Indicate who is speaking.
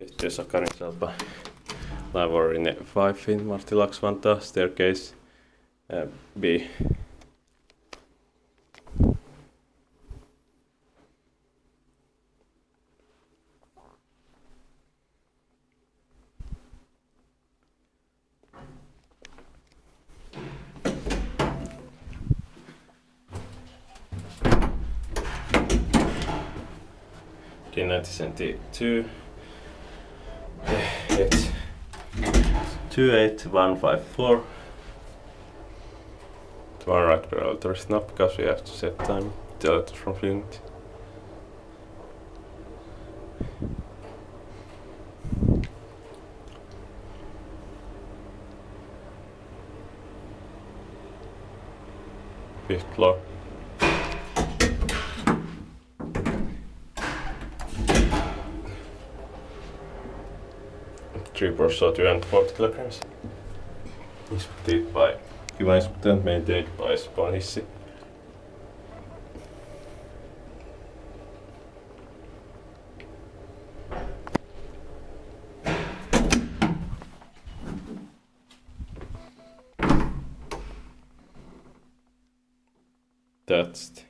Speaker 1: Sitten Sakarin salpa Laajavuorenrinne 5 in Martinlaakso Vantaa, staircase B. D9072 it's 28154. The one right barrel is not because we have to set time. The other from Finland. Fifth floor. Three so 240 kilograms. Inspected by and maintained by Spawn Hissi. That's it.